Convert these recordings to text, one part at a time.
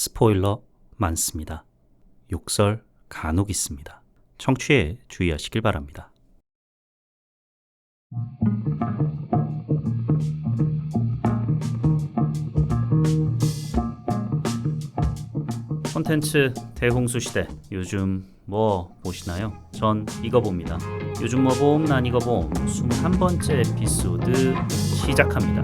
스포일러 많습니다. 욕설 간혹 있습니다. 청취에 주의하시길 바랍니다. 콘텐츠 대홍수 시대, 요즘 뭐 보시나요? 전 이거 봅니다. 요즘 뭐 봄, 난 이거 봄 21번째 에피소드 시작합니다.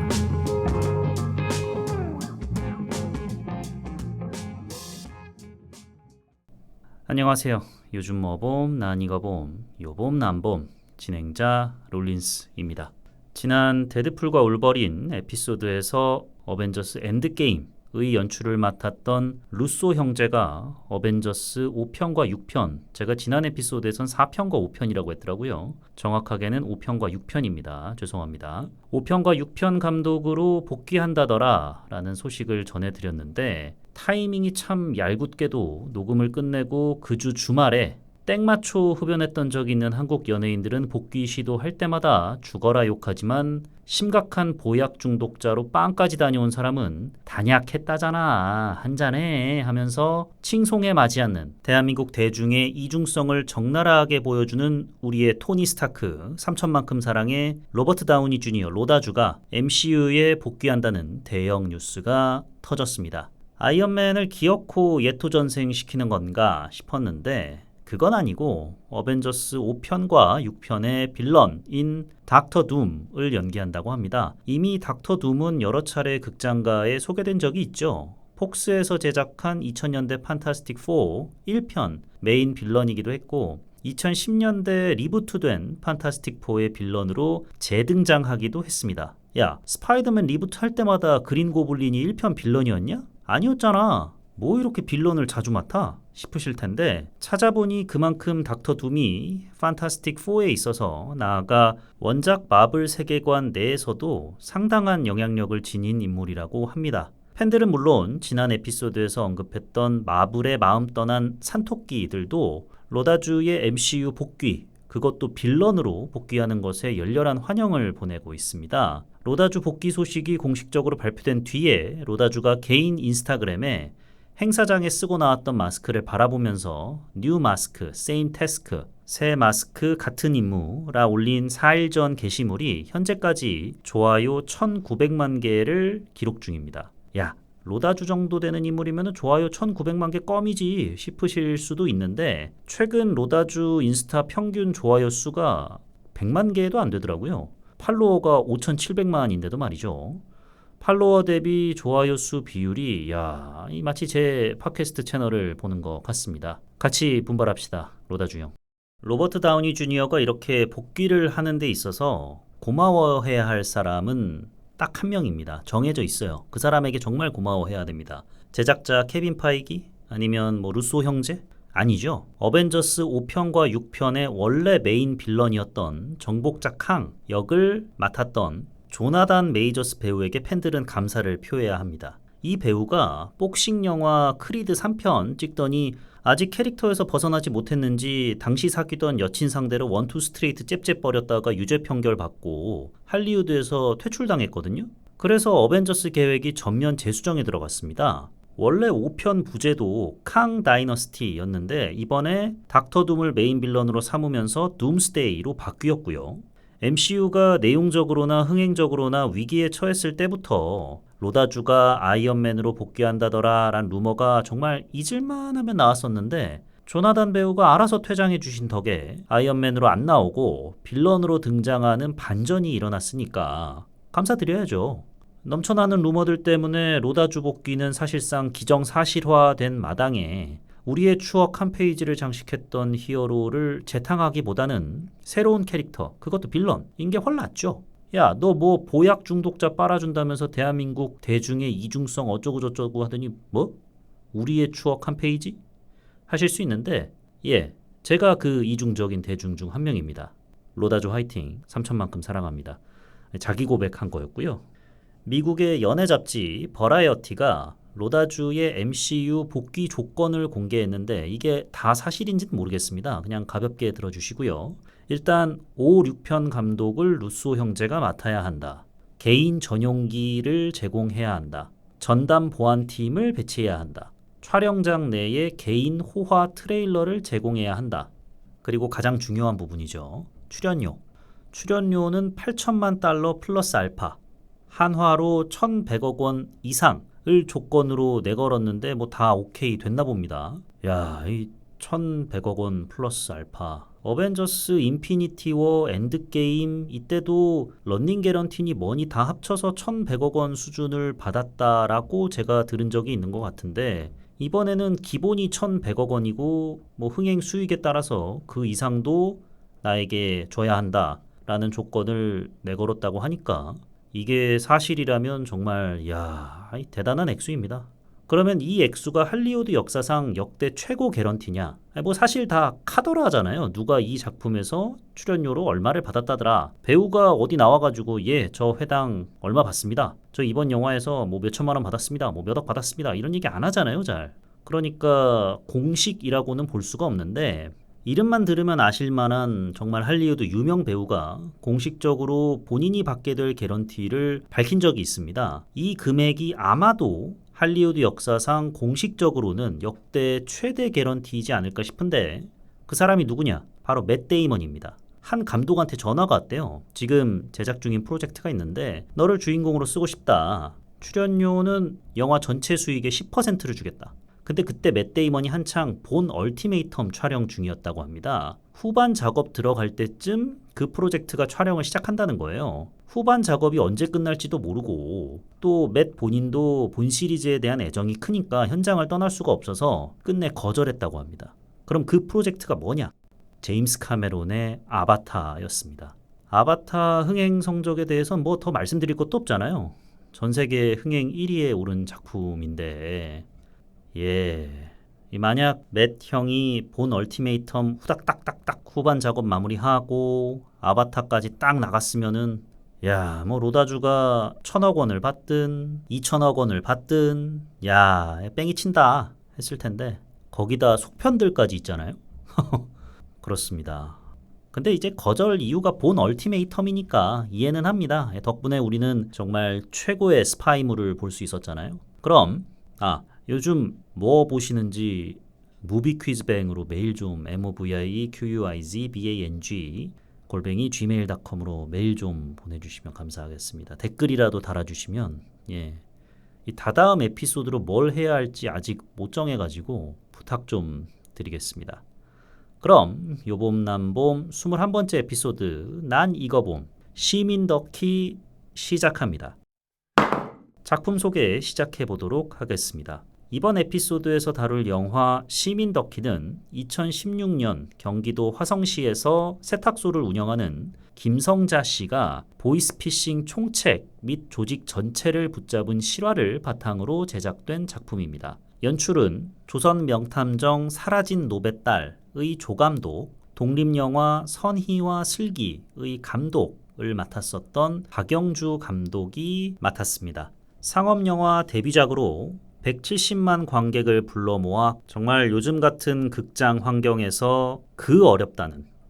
안녕하세요. 요즘 뭐 봄, 난 이거 봄, 요봄 난봄 진행자 롤린스입니다. 지난 데드풀과 울버린 에피소드에서 어벤져스 엔드게임의 연출을 맡았던 루소 형제가 어벤져스 5편과 6편, 제가 지난 에피소드에선 4편과 5편이라고 했더라고요. 정확하게는 5편과 6편입니다. 죄송합니다. 5편과 6편 감독으로 복귀한다더라 라는 소식을 전해드렸는데 타이밍이 참 얄궂게도 녹음을 끝내고 그 주 주말에 땡마초 흡연했던 적이 있는 한국 연예인들은 복귀 시도할 때마다 죽어라 욕하지만 심각한 보약 중독자로 빵까지 다녀온 사람은 단약했다잖아, 한잔해 하면서 칭송에 맞지 않는 대한민국 대중의 이중성을 적나라하게 보여주는 우리의 토니 스타크 3천만큼 사랑의 로버트 다우니 주니어 로다주가 MCU에 복귀한다는 대형 뉴스가 터졌습니다. 아이언맨을 기어코 예토전생시키는 건가 싶었는데 그건 아니고 어벤져스 5편과 6편의 빌런인 닥터 둠을 연기한다고 합니다. 이미 닥터 둠은 여러 차례 극장가에 소개된 적이 있죠. 폭스에서 제작한 2000년대 판타스틱 4 1편 메인 빌런이기도 했고 2010년대 리부트된 판타스틱 4의 빌런으로 재등장하기도 했습니다. 야, 스파이더맨 리부트 할 때마다 그린 고블린이 1편 빌런이었냐? 아니었잖아. 뭐 이렇게 빌런을 자주 맡아? 싶으실 텐데 찾아보니 그만큼 닥터 둠이 판타스틱 4에 있어서 나아가 원작 마블 세계관 내에서도 상당한 영향력을 지닌 인물이라고 합니다. 팬들은 물론 지난 에피소드에서 언급했던 마블의 마음 떠난 산토끼들도 로다주의 MCU 복귀, 그것도 빌런으로 복귀하는 것에 열렬한 환영을 보내고 있습니다. 로다주 복귀 소식이 공식적으로 발표된 뒤에 로다주가 개인 인스타그램에 행사장에 쓰고 나왔던 마스크를 바라보면서 뉴 마스크, 세임 태스크, 새 마스크 같은 임무라 올린 4일 전 게시물이 현재까지 좋아요 1900만 개를 기록 중입니다. 야, 로다주 정도 되는 인물이면 좋아요 1900만 개 껌이지 싶으실 수도 있는데 최근 로다주 인스타 평균 좋아요 수가 100만 개도 안 되더라고요. 팔로워가 5700만인데도 말이죠. 팔로워 대비 좋아요 수 비율이 마치 제 팟캐스트 채널을 보는 것 같습니다. 같이 분발합시다. 로다주 형. 로버트 다우니 주니어가 이렇게 복귀를 하는 데 있어서 고마워해야 할 사람은 딱 한 명입니다. 정해져 있어요. 그 사람에게 정말 고마워해야 됩니다. 제작자 케빈 파이기? 아니면 루소 형제? 아니죠. 어벤져스 5편과 6편의 원래 메인 빌런이었던 정복자 캉 역을 맡았던 조나단 메이저스 배우에게 팬들은 감사를 표해야 합니다. 이 배우가 복싱 영화 크리드 3편 찍더니 아직 캐릭터에서 벗어나지 못했는지 당시 사귀던 여친 상대로 원투 스트레이트 잽잽거렸다가 유죄 판결 받고 할리우드에서 퇴출당했거든요. 그래서 어벤져스 계획이 전면 재수정에 들어갔습니다. 원래 5편 부제도 캉 다이너스티였는데 이번에 닥터 둠을 메인 빌런으로 삼으면서 둠스데이로 바뀌었고요. MCU가 내용적으로나 흥행적으로나 위기에 처했을 때부터 로다주가 아이언맨으로 복귀한다더라 라는 루머가 정말 잊을만 하면 나왔었는데 조나단 배우가 알아서 퇴장해 주신 덕에 아이언맨으로 안 나오고 빌런으로 등장하는 반전이 일어났으니까 감사드려야죠. 넘쳐나는 루머들 때문에 로다주 복귀는 사실상 기정사실화된 마당에 우리의 추억 한 페이지를 장식했던 히어로를 재탕하기보다는 새로운 캐릭터, 그것도 빌런인 게 훨낫죠. 야, 너 뭐 보약 중독자 빨아준다면서 대한민국 대중의 이중성 어쩌고저쩌고 하더니 뭐? 우리의 추억 한 페이지? 하실 수 있는데 제가 그 이중적인 대중 중 한 명입니다. 로다주 화이팅, 3천만큼 사랑합니다. 자기 고백한 거였고요. 미국의 연애 잡지 버라이어티가 로다주의 MCU 복귀 조건을 공개했는데 이게 다 사실인지는 모르겠습니다. 그냥 가볍게 들어주시고요. 일단 5, 6편 감독을 루소 형제가 맡아야 한다. 개인 전용기를 제공해야 한다. 전담 보안팀을 배치해야 한다. 촬영장 내에 개인 호화 트레일러를 제공해야 한다. 그리고 가장 중요한 부분이죠. 출연료. 출연료는 8천만 달러 플러스 알파. 한화로 1,100억 원 이상을 조건으로 내걸었는데 뭐 다 오케이 됐나 봅니다. 야, 이 1,100억 원 플러스 알파. 어벤져스 인피니티 워 엔드게임 이때도 런닝 개런티니 뭐니 다 합쳐서 1,100억 원 수준을 받았다라고 제가 들은 적이 있는 것 같은데 이번에는 기본이 1,100억 원이고 뭐 흥행 수익에 따라서 그 이상도 나에게 줘야 한다라는 조건을 내걸었다고 하니까 이게 사실이라면 정말 대단한 액수입니다. 그러면 이 액수가 할리우드 역사상 역대 최고 개런티냐? 뭐 사실 다 카더라잖아요. 누가 이 작품에서 출연료로 얼마를 받았다더라. 배우가 어디 나와가지고 저 회당 얼마 받습니다. 저 이번 영화에서 뭐 몇천만 원 받았습니다. 뭐 몇억 받았습니다. 이런 얘기 안 하잖아요, 잘. 그러니까 공식이라고는 볼 수가 없는데 이름만 들으면 아실만한 정말 할리우드 유명 배우가 공식적으로 본인이 받게 될 개런티를 밝힌 적이 있습니다. 이 금액이 아마도 할리우드 역사상 공식적으로는 역대 최대 개런티이지 않을까 싶은데 그 사람이 누구냐? 바로 맷 데이먼입니다. 한 감독한테 전화가 왔대요. 지금 제작 중인 프로젝트가 있는데 너를 주인공으로 쓰고 싶다. 출연료는 영화 전체 수익의 10%를 주겠다. 근데 그때 맷 데이먼이 한창 본 얼티메이텀 촬영 중이었다고 합니다. 후반 작업 들어갈 때쯤 그 프로젝트가 촬영을 시작한다는 거예요. 후반 작업이 언제 끝날지도 모르고 또 맷 본인도 본 시리즈에 대한 애정이 크니까 현장을 떠날 수가 없어서 끝내 거절했다고 합니다. 그럼 그 프로젝트가 뭐냐? 제임스 카메론의 아바타였습니다. 아바타 흥행 성적에 대해서는 뭐 더 말씀드릴 것도 없잖아요. 전 세계 흥행 1위에 오른 작품인데 만약 맷 형이 본 얼티메이텀 후닥닥닥닥 후반 작업 마무리하고 아바타까지 딱 나갔으면은 뭐 로다주가 1,000억 원을 받든 2,000억 원을 받든 뺑이 친다 했을 텐데 거기다 속편들까지 있잖아요. 그렇습니다. 근데 이제 거절 이유가 본 얼티메이텀이니까 이해는 합니다. 덕분에 우리는 정말 최고의 스파이물을 볼 수 있었잖아요. 그럼 요즘 뭐 보시는지 무비퀴즈뱅으로 메일 좀 moviequizbang @gmail.com으로 메일 좀 보내주시면 감사하겠습니다. 댓글이라도 달아주시면 이 다다음 에피소드로 뭘 해야 할지 아직 못 정해가지고 부탁 좀 드리겠습니다. 그럼 요봄남봄 21번째 에피소드 난 이거 봄 시민더키 시작합니다. 작품 소개 시작해보도록 하겠습니다. 이번 에피소드에서 다룰 영화 시민더키는 2016년 경기도 화성시에서 세탁소를 운영하는 김성자 씨가 보이스피싱 총책 및 조직 전체를 붙잡은 실화를 바탕으로 제작된 작품입니다. 연출은 조선 명탐정 사라진 노베 딸의 조감독, 독립영화 선희와 슬기의 감독을 맡았었던 박영주 감독이 맡았습니다. 상업영화 데뷔작으로 170만 관객을 불러 모아 정말 요즘 같은 극장 환경에서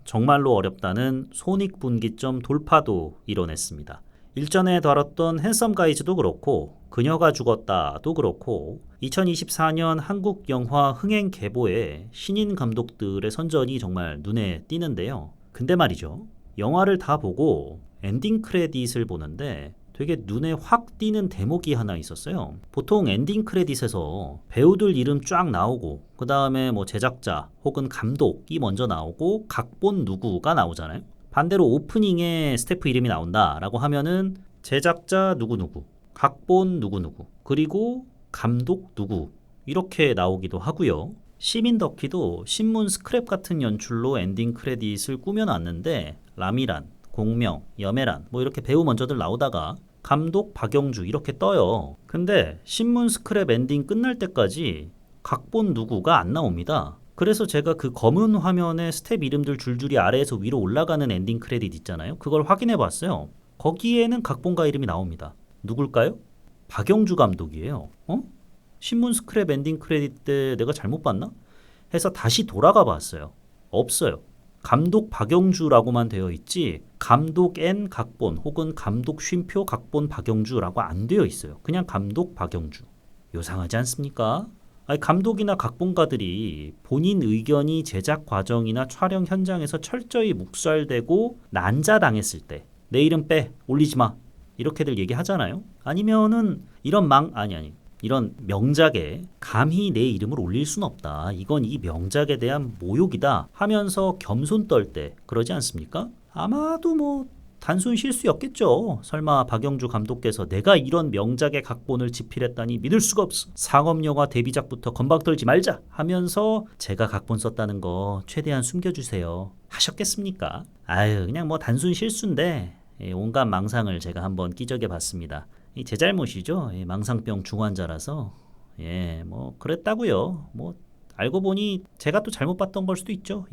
정말로 어렵다는 손익분기점 돌파도 이뤄냈습니다. 일전에 다뤘던 핸섬 가이즈도 그렇고 그녀가 죽었다도 그렇고 2024년 한국 영화 흥행 계보에 신인 감독들의 선전이 정말 눈에 띄는데요. 근데 말이죠. 영화를 다 보고 엔딩 크레딧을 보는데 되게 눈에 확 띄는 대목이 하나 있었어요. 보통 엔딩 크레딧에서 배우들 이름 쫙 나오고 그 다음에 뭐 제작자 혹은 감독이 먼저 나오고 각본 누구가 나오잖아요. 반대로 오프닝에 스태프 이름이 나온다라고 하면은 제작자 누구누구, 각본 누구누구, 그리고 감독 누구 이렇게 나오기도 하고요. 시민더키도 신문 스크랩 같은 연출로 엔딩 크레딧을 꾸며놨는데 라미란, 공명, 여매란 뭐 이렇게 배우 먼저들 나오다가 감독 박영주 이렇게 떠요. 근데 신문 스크랩 엔딩 끝날 때까지 각본 누구가 안 나옵니다. 그래서 제가 그 검은 화면에 스텝 이름들 줄줄이 아래에서 위로 올라가는 엔딩 크레딧 있잖아요. 그걸 확인해 봤어요. 거기에는 각본가 이름이 나옵니다. 누굴까요? 박영주 감독이에요. 신문 스크랩 엔딩 크레딧 때 내가 잘못 봤나? 해서 다시 돌아가 봤어요. 없어요. 감독 박영주라고만 되어 있지 감독 N 각본 혹은 감독 쉼표 각본 박영주라고 안 되어 있어요. 그냥 감독 박영주. 요상하지 않습니까? 아니, 감독이나 각본가들이 본인 의견이 제작 과정이나 촬영 현장에서 철저히 묵살되고 난자당했을 때 내 이름 빼, 올리지 마, 이렇게들 얘기하잖아요. 아니면은 이런 명작에 감히 내 이름을 올릴 순 없다, 이건 이 명작에 대한 모욕이다 하면서 겸손 떨 때 그러지 않습니까? 아마도 뭐 단순 실수였겠죠. 설마 박영주 감독께서 내가 이런 명작의 각본을 집필했다니 믿을 수가 없어, 상업영화 데뷔작부터 건방 떨지 말자 하면서 제가 각본 썼다는 거 최대한 숨겨주세요 하셨겠습니까? 아유, 그냥 뭐 단순 실수인데 온갖 망상을 제가 한번 끼적여 봤습니다. 제 잘못이죠. 망상병 중환자라서. 뭐 그랬다고요. 뭐 알고 보니 제가 또 잘못 봤던 걸 수도 있죠.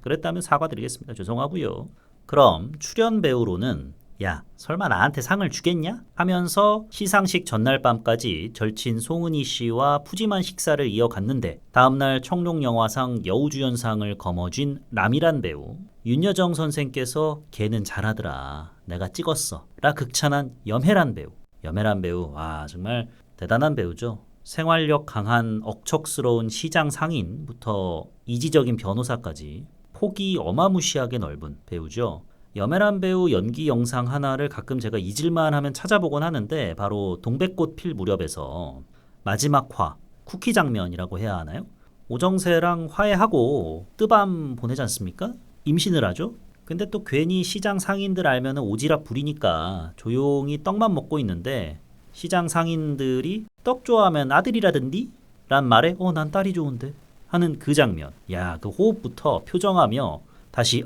그랬다면 사과드리겠습니다. 죄송하고요. 그럼 출연 배우로는 야, 설마 나한테 상을 주겠냐? 하면서 시상식 전날 밤까지 절친 송은희 씨와 푸짐한 식사를 이어갔는데 다음날 청룡영화상 여우주연상을 거머쥔 남이란 배우, 윤여정 선생께서 걔는 잘하더라, 내가 찍었어 라 극찬한 염혜란 배우. 염혜란 배우, 와, 정말 대단한 배우죠. 생활력 강한 억척스러운 시장 상인부터 이지적인 변호사까지 폭이 어마무시하게 넓은 배우죠. 염혜란 배우 연기 영상 하나를 가끔 제가 잊을만 하면 찾아보곤 하는데, 바로 동백꽃 필 무렵에서 마지막 화, 쿠키 장면이라고 해야 하나요? 오정세랑 화해하고 뜨밤 보내지 않습니까? 임신을 하죠. 근데 또 괜히 시장 상인들 알면은 오지랖 부리니까 조용히 떡만 먹고 있는데, 시장 상인들이 떡 좋아하면 아들이라든지 란 말에 난 딸이 좋은데 하는 그 장면. 야, 그 호흡부터 표정하며 다시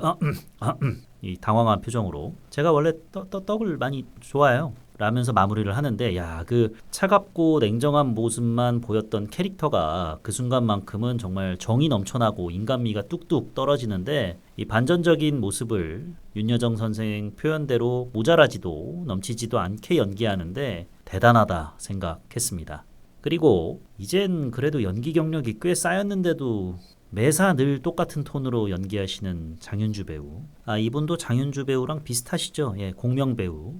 이 당황한 표정으로 제가 원래 떡을 많이 좋아해요 라면서 마무리를 하는데, 야, 그 차갑고 냉정한 모습만 보였던 캐릭터가 그 순간만큼은 정말 정이 넘쳐나고 인간미가 뚝뚝 떨어지는데, 이 반전적인 모습을 윤여정 선생 표현대로 모자라지도 넘치지도 않게 연기하는데 대단하다 생각했습니다. 그리고 이젠 그래도 연기 경력이 꽤 쌓였는데도 매사 늘 똑같은 톤으로 연기하시는 장윤주 배우. 이분도 장윤주 배우랑 비슷하시죠. 공명 배우.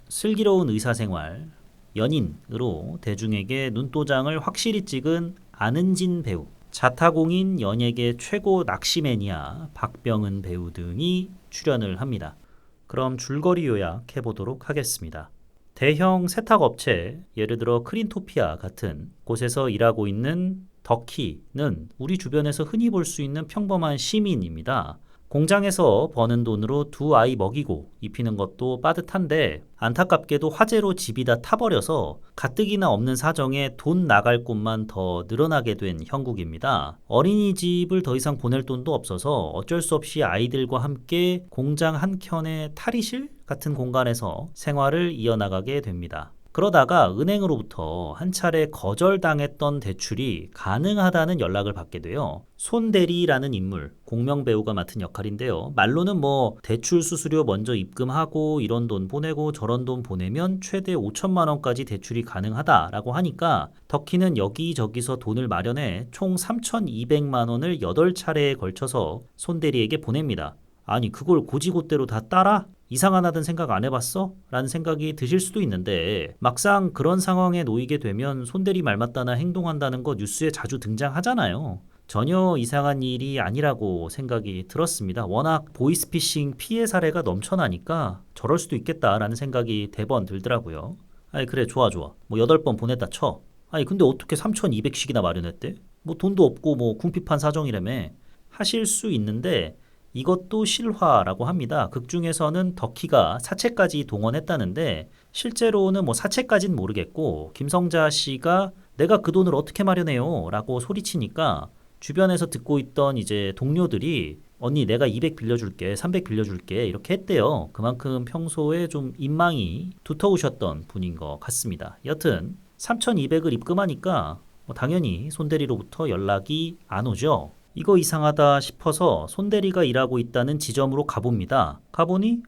슬기로운 의사생활, 연인으로 대중에게 눈도장을 확실히 찍은 안은진 배우, 자타공인 연예계 최고 낚시 매니아 박병은 배우 등이 출연을 합니다. 그럼 줄거리 요약해 보도록 하겠습니다. 대형 세탁업체, 예를 들어 크린토피아 같은 곳에서 일하고 있는 덕희는 우리 주변에서 흔히 볼 수 있는 평범한 시민입니다. 공장에서 버는 돈으로 두 아이 먹이고 입히는 것도 빠듯한데, 안타깝게도 화재로 집이 다 타버려서 가뜩이나 없는 사정에 돈 나갈 곳만 더 늘어나게 된 형국입니다. 어린이집을 더 이상 보낼 돈도 없어서 어쩔 수 없이 아이들과 함께 공장 한켠의 탈의실 같은 공간에서 생활을 이어나가게 됩니다. 그러다가 은행으로부터 한 차례 거절당했던 대출이 가능하다는 연락을 받게 돼요. 손대리라는 인물, 공명 배우가 맡은 역할인데요. 말로는 뭐 대출 수수료 먼저 입금하고 이런 돈 보내고 저런 돈 보내면 최대 5천만 원까지 대출이 가능하다라고 하니까 덕희는 여기저기서 돈을 마련해 총 3,200만 원을 8차례에 걸쳐서 손대리에게 보냅니다. 아니, 그걸 고지고대로 다 따라? 이상하다는 생각 안 해봤어? 라는 생각이 드실 수도 있는데, 막상 그런 상황에 놓이게 되면 손대리 말 맞다나 행동한다는 거 뉴스에 자주 등장하잖아요. 전혀 이상한 일이 아니라고 생각이 들었습니다. 워낙 보이스피싱 피해 사례가 넘쳐나니까 저럴 수도 있겠다라는 생각이 대번 들더라고요. 그래, 좋아. 뭐 8번 보냈다 쳐. 근데 어떻게 3,200씩이나 마련했대? 뭐 돈도 없고 뭐 궁핍한 사정이라며 하실 수 있는데, 이것도 실화라고 합니다. 극중에서는 덕희가 사채까지 동원했다는데, 실제로는 뭐 사채까지는 모르겠고 김성자 씨가 내가 그 돈을 어떻게 마련해요? 라고 소리치니까 주변에서 듣고 있던 이제 동료들이 언니 내가 200 빌려줄게, 300 빌려줄게 이렇게 했대요. 그만큼 평소에 좀 인망이 두터우셨던 분인 것 같습니다. 여튼 3,200을 입금하니까 당연히 손대리로부터 연락이 안 오죠. 이거 이상하다 싶어서 손대리가 일하고 있다는 지점으로 가봅니다. 가보니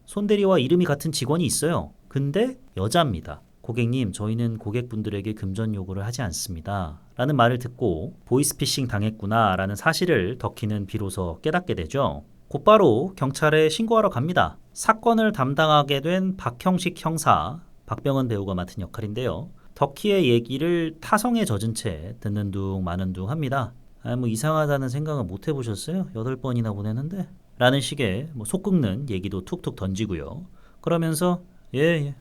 손대리와 이름이 같은 직원이 있어요. 근데 여자입니다. 고객님, 저희는 고객분들에게 금전 요구를 하지 않습니다 라는 말을 듣고 보이스피싱 당했구나 라는 사실을 덕희는 비로소 깨닫게 되죠. 곧바로 경찰에 신고하러 갑니다. 사건을 담당하게 된 박형식 형사, 박병은 배우가 맡은 역할인데요. 덕희의 얘기를 타성에 젖은 채 듣는 둥 마는 둥 합니다. 뭐 이상하다는 생각은 못 해보셨어요? 8번이나 보내는데? 라는 식의 속 긁는 얘기도 툭툭 던지고요. 그러면서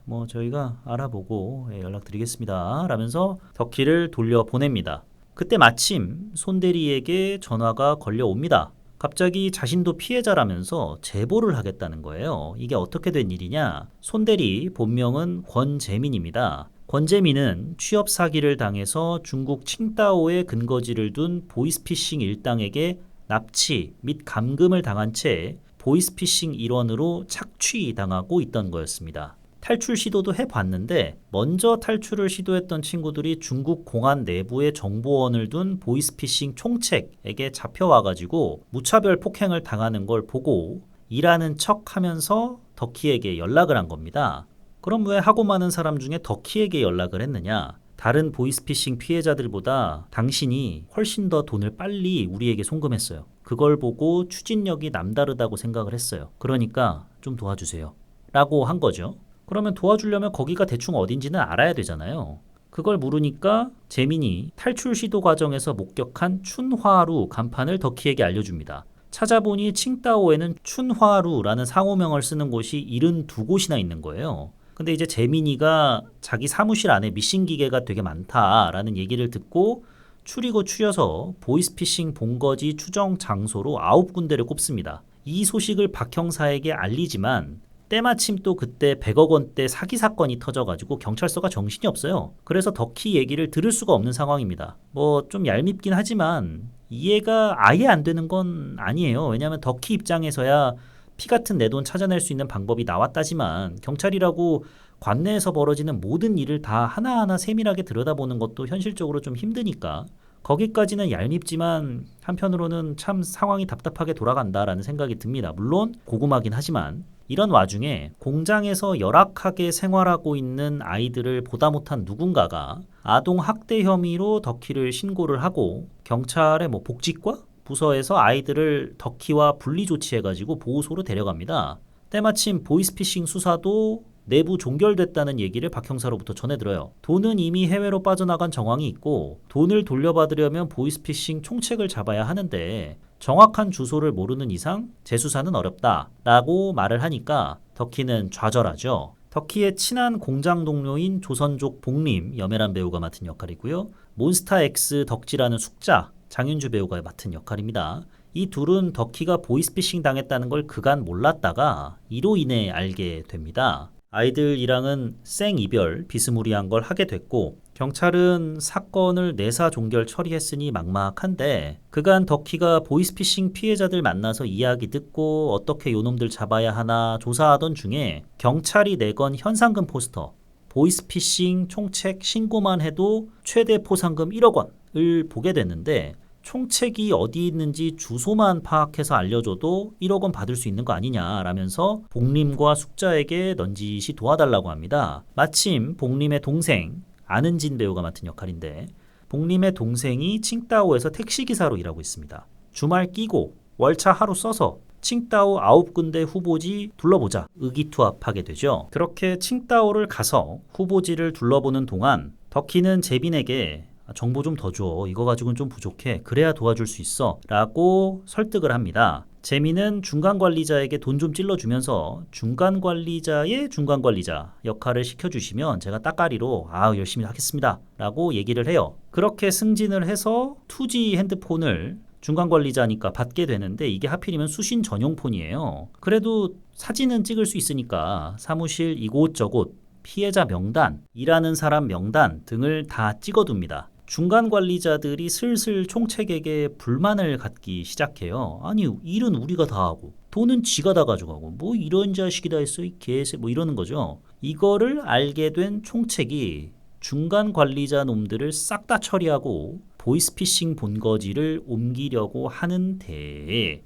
뭐 저희가 알아보고 연락드리겠습니다. 라면서 덕희를 돌려보냅니다. 그때 마침 손대리에게 전화가 걸려옵니다. 갑자기 자신도 피해자라면서 제보를 하겠다는 거예요. 이게 어떻게 된 일이냐? 손대리 본명은 권재민입니다. 권재민은 취업 사기를 당해서 중국 칭다오에 근거지를 둔 보이스피싱 일당에게 납치 및 감금을 당한 채 보이스피싱 일원으로 착취당하고 있던 거였습니다. 탈출 시도도 해봤는데 먼저 탈출을 시도했던 친구들이 중국 공안 내부에 정보원을 둔 보이스피싱 총책에게 잡혀와가지고 무차별 폭행을 당하는 걸 보고 일하는 척하면서 덕희에게 연락을 한 겁니다. 그럼 왜 하고 많은 사람 중에 덕희에게 연락을 했느냐? 다른 보이스피싱 피해자들보다 당신이 훨씬 더 돈을 빨리 우리에게 송금했어요. 그걸 보고 추진력이 남다르다고 생각을 했어요. 그러니까 좀 도와주세요. 라고 한 거죠. 그러면 도와주려면 거기가 대충 어딘지는 알아야 되잖아요. 그걸 물으니까 재민이 탈출 시도 과정에서 목격한 춘화루 간판을 덕희에게 알려줍니다. 찾아보니 칭다오에는 춘화루라는 상호명을 쓰는 곳이 72곳이나 있는 거예요. 근데 이제 재민이가 자기 사무실 안에 미싱 기계가 되게 많다라는 얘기를 듣고 추리고 추려서 보이스피싱 본거지 추정 장소로 9군데를 꼽습니다. 이 소식을 박 형사에게 알리지만 때마침 또 그때 100억 원대 사기 사건이 터져가지고 경찰서가 정신이 없어요. 그래서 덕희 얘기를 들을 수가 없는 상황입니다. 뭐 좀 얄밉긴 하지만 이해가 아예 안 되는 건 아니에요. 왜냐하면 덕희 입장에서야 피 같은 내 돈 찾아낼 수 있는 방법이 나왔다지만 경찰이라고 관내에서 벌어지는 모든 일을 다 하나하나 세밀하게 들여다보는 것도 현실적으로 좀 힘드니까 거기까지는 얄밉지만 한편으로는 참 상황이 답답하게 돌아간다라는 생각이 듭니다. 물론 고구마긴 하지만 이런 와중에 공장에서 열악하게 생활하고 있는 아이들을 보다 못한 누군가가 아동 학대 혐의로 덕희를 신고를 하고 경찰의 복지과 부서에서 아이들을 덕희와 분리 조치해가지고 보호소로 데려갑니다. 때마침 보이스피싱 수사도 내부 종결됐다는 얘기를 박 형사로부터 전해들어요. 돈은 이미 해외로 빠져나간 정황이 있고 돈을 돌려받으려면 보이스피싱 총책을 잡아야 하는데 정확한 주소를 모르는 이상 재수사는 어렵다라고 말을 하니까 덕희는 좌절하죠. 덕희의 친한 공장 동료인 조선족 복림, 염혜란 배우가 맡은 역할이고요. 몬스타X 덕지라는 숙자, 장윤주 배우가 맡은 역할입니다. 이 둘은 덕희가 보이스피싱 당했다는 걸 그간 몰랐다가 이로 인해 알게 됩니다. 아이들이랑은 생이별 비스무리한 걸 하게 됐고 경찰은 사건을 내사 종결 처리했으니 막막한데 그간 덕희가 보이스피싱 피해자들 만나서 이야기 듣고 어떻게 요놈들 잡아야 하나 조사하던 중에 경찰이 내건 현상금 포스터 보이스피싱 총책 신고만 해도 최대 포상금 1억 원을 보게 됐는데 총책이 어디 있는지 주소만 파악해서 알려줘도 1억 원 받을 수 있는 거 아니냐라면서 복림과 숙자에게 넌지시 도와달라고 합니다. 마침 복림의 동생 안은진 배우가 맡은 역할인데 복림의 동생이 칭다오에서 택시기사로 일하고 있습니다. 주말 끼고 월차 하루 써서 칭다오 9군데 후보지 둘러보자 의기투합하게 되죠. 그렇게 칭다오를 가서 후보지를 둘러보는 동안 덕희는 재빈에게 정보 좀 더 줘. 이거 가지고는 좀 부족해. 그래야 도와줄 수 있어. 라고 설득을 합니다. 재민은 중간관리자에게 돈 좀 찔러주면서 중간관리자의 중간관리자 역할을 시켜주시면 제가 따까리로 열심히 하겠습니다. 라고 얘기를 해요. 그렇게 승진을 해서 2G 핸드폰을 중간관리자니까 받게 되는데 이게 하필이면 수신 전용 폰이에요. 그래도 사진은 찍을 수 있으니까 사무실 이곳저곳 피해자 명단, 일하는 사람 명단 등을 다 찍어둡니다. 중간 관리자들이 슬슬 총책에게 불만을 갖기 시작해요. 아니 일은 우리가 다 하고 돈은 지가 다 가져가고 뭐 이런 자식이 다 했어 이 개새 뭐 이러는 거죠. 이거를 알게 된 총책이 중간 관리자 놈들을 싹 다 처리하고 보이스피싱 본거지를 옮기려고 하는데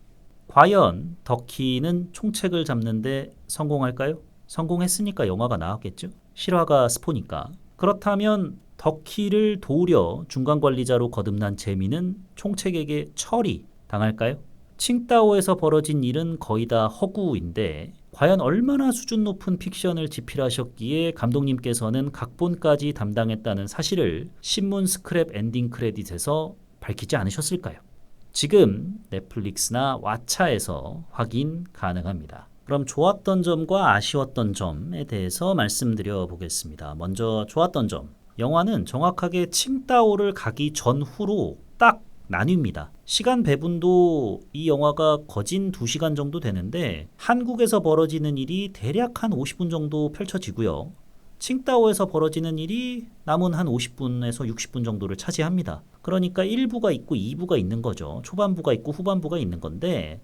과연 덕희는 총책을 잡는데 성공할까요? 성공했으니까 영화가 나왔겠죠. 실화가 스포니까. 그렇다면 덕희를 도우려 중간관리자로 거듭난 재민은 총책에게 처리 당할까요? 칭다오에서 벌어진 일은 거의 다 허구인데 과연 얼마나 수준 높은 픽션을 집필하셨기에 감독님께서는 각본까지 담당했다는 사실을 신문 스크랩 엔딩 크레딧에서 밝히지 않으셨을까요? 지금 넷플릭스나 왓챠에서 확인 가능합니다. 그럼 좋았던 점과 아쉬웠던 점에 대해서 말씀드려 보겠습니다. 먼저 좋았던 점. 영화는 정확하게 칭다오를 가기 전후로 딱 나뉩니다. 시간 배분도 이 영화가 거진 2시간 정도 되는데 한국에서 벌어지는 일이 대략 한 50분 정도 펼쳐지고요. 칭다오에서 벌어지는 일이 남은 한 50분에서 60분 정도를 차지합니다. 그러니까 1부가 있고 2부가 있는 거죠. 초반부가 있고 후반부가 있는 건데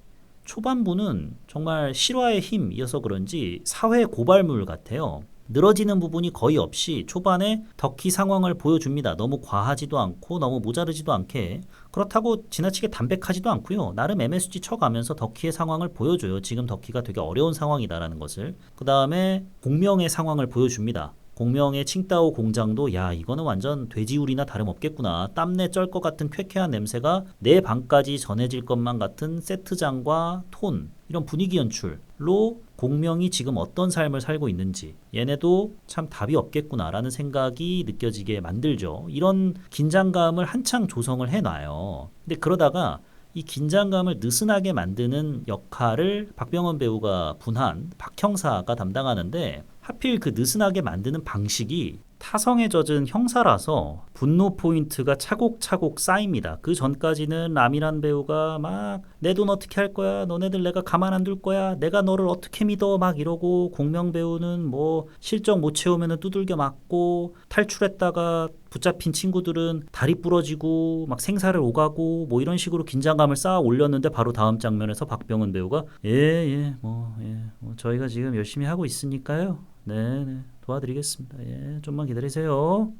초반부는 정말 실화의 힘이어서 그런지 사회 고발물 같아요. 늘어지는 부분이 거의 없이 초반에 덕희 상황을 보여줍니다. 너무 과하지도 않고 너무 모자르지도 않게. 그렇다고 지나치게 담백하지도 않고요. 나름 MSG 쳐가면서 덕희의 상황을 보여줘요. 지금 덕희가 되게 어려운 상황이다라는 것을. 그 다음에 공명의 상황을 보여줍니다. 공명의 칭다오 공장도 야 이거는 완전 돼지우리나 다름없겠구나. 땀내 쩔 것 같은 쾌쾌한 냄새가 내 방까지 전해질 것만 같은 세트장과 톤 이런 분위기 연출로 공명이 지금 어떤 삶을 살고 있는지 얘네도 참 답이 없겠구나라는 생각이 느껴지게 만들죠. 이런 긴장감을 한창 조성을 해놔요. 근데 그러다가 이 긴장감을 느슨하게 만드는 역할을 박병원 배우가 분한 박형사가 담당하는데 하필 그 느슨하게 만드는 방식이 타성에 젖은 형사라서 분노 포인트가 차곡차곡 쌓입니다. 그 전까지는 라미란 배우가 막 내 돈 어떻게 할 거야? 너네들 내가 가만 안 둘 거야? 내가 너를 어떻게 믿어? 막 이러고 공명 배우는 뭐 실적 못 채우면 두들겨 맞고 탈출했다가 붙잡힌 친구들은 다리 부러지고 막 생사를 오가고 뭐 이런 식으로 긴장감을 쌓아 올렸는데 바로 다음 장면에서 박병은 배우가 뭐 저희가 지금 열심히 하고 있으니까요. 네, 도와드리겠습니다. 좀만 기다리세요.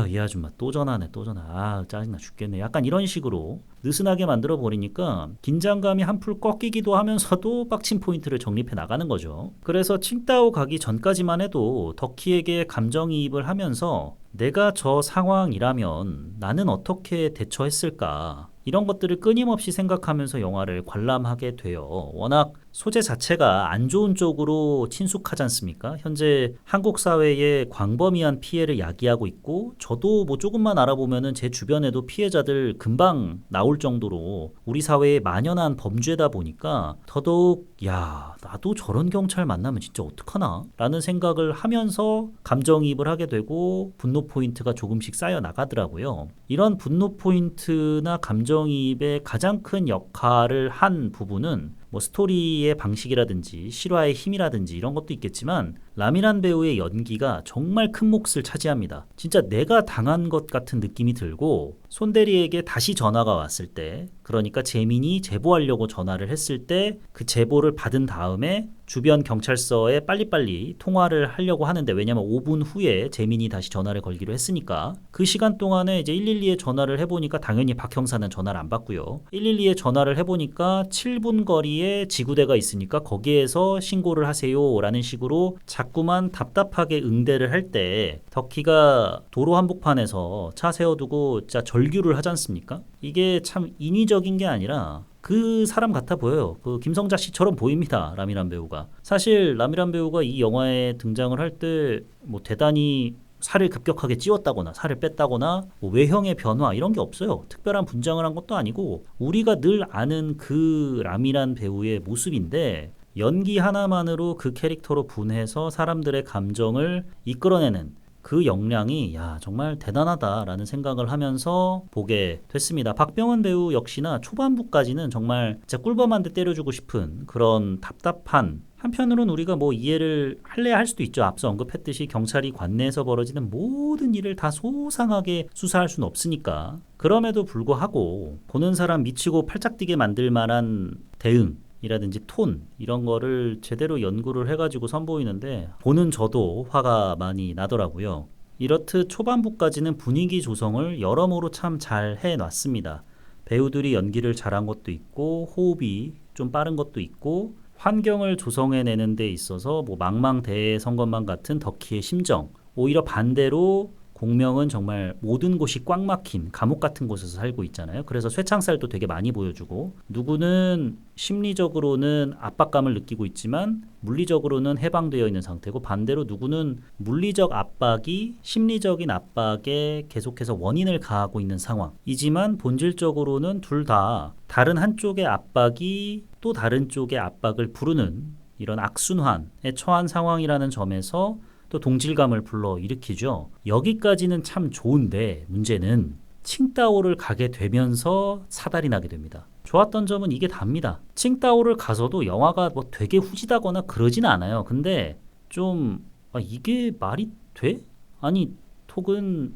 이 아줌마 또 전화네 또 전화. 짜증나 죽겠네. 약간 이런 식으로 느슨하게 만들어 버리니까 긴장감이 한풀 꺾이기도 하면서도 빡친 포인트를 정립해 나가는 거죠. 그래서 칭다오 가기 전까지만 해도 덕희에게 감정이입을 하면서 내가 저 상황이라면 나는 어떻게 대처했을까 이런 것들을 끊임없이 생각하면서 영화를 관람하게 돼요. 워낙 소재 자체가 안 좋은 쪽으로 친숙하지 않습니까? 현재 한국 사회에 광범위한 피해를 야기하고 있고 저도 뭐 조금만 알아보면은 제 주변에도 피해자들 금방 나올 정도로 우리 사회에 만연한 범죄다 보니까 더더욱 나도 저런 경찰 만나면 진짜 어떡하나 라는 생각을 하면서 감정이입을 하게 되고 분노 포인트가 조금씩 쌓여 나가더라고요. 이런 분노 포인트나 감정이입의 가장 큰 역할을 한 부분은 뭐 스토리의 방식이라든지 실화의 힘이라든지 이런 것도 있겠지만 라미란 배우의 연기가 정말 큰 몫을 차지합니다. 진짜 내가 당한 것 같은 느낌이 들고 손대리에게 다시 전화가 왔을 때 그러니까 재민이 제보하려고 전화를 했을 때 그 제보를 받은 다음에 주변 경찰서에 빨리빨리 통화를 하려고 하는데 왜냐면 5분 후에 재민이 다시 전화를 걸기로 했으니까 그 시간 동안에 이제 112에 전화를 해보니까 당연히 박 형사는 전화를 안 받고요. 112에 전화를 해보니까 7분 거리에 지구대가 있으니까 거기에서 신고를 하세요 라는 식으로 자꾸만 답답하게 응대를 할 때 덕희가 도로 한복판에서 차 세워두고 진짜 절규를 하지 않습니까? 이게 참 인위적인 게 아니라 그 사람 같아 보여요. 그 김성자 씨처럼 보입니다. 라미란 배우가. 사실 라미란 배우가 이 영화에 등장을 할 때 뭐 대단히 살을 급격하게 찌웠다거나 살을 뺐다거나 뭐 외형의 변화 이런 게 없어요. 특별한 분장을 한 것도 아니고 우리가 늘 아는 그 라미란 배우의 모습인데 연기 하나만으로 그 캐릭터로 분해서 사람들의 감정을 이끌어내는 그 역량이 정말 대단하다라는 생각을 하면서 보게 됐습니다. 박병원 배우 역시나 초반부까지는 정말 진짜 꿀밤 한 대 때려주고 싶은 그런 답답한 한편으로는 우리가 뭐 이해를 할래야 할 수도 있죠. 앞서 언급했듯이 경찰이 관내에서 벌어지는 모든 일을 다 소상하게 수사할 수는 없으니까 그럼에도 불구하고 보는 사람 미치고 팔짝 뛰게 만들 만한 대응 이라든지 톤 이런 거를 제대로 연구를 해가지고 선보이는데 보는 저도 화가 많이 나더라고요. 이렇듯 초반부까지는 분위기 조성을 여러모로 참 잘 해놨습니다. 배우들이 연기를 잘한 것도 있고 호흡이 좀 빠른 것도 있고 환경을 조성해내는 데 있어서 뭐 망망대해선 것만 같은 덕희의 심정 오히려 반대로 공명은 정말 모든 곳이 꽉 막힌 감옥 같은 곳에서 살고 있잖아요. 그래서 쇠창살도 되게 많이 보여주고 누구는 심리적으로는 압박감을 느끼고 있지만 물리적으로는 해방되어 있는 상태고 반대로 누구는 물리적 압박이 심리적인 압박에 계속해서 원인을 가하고 있는 상황이지만 본질적으로는 둘 다 다른 한쪽의 압박이 또 다른 쪽의 압박을 부르는 이런 악순환에 처한 상황이라는 점에서 또 동질감을 불러일으키죠. 여기까지는 참 좋은데 문제는 칭다오를 가게 되면서 사달이 나게 됩니다. 좋았던 점은 이게 답니다. 칭다오를 가서도 영화가 뭐 되게 후지다거나 그러진 않아요. 근데 좀 이게 말이 돼? 아니 톡은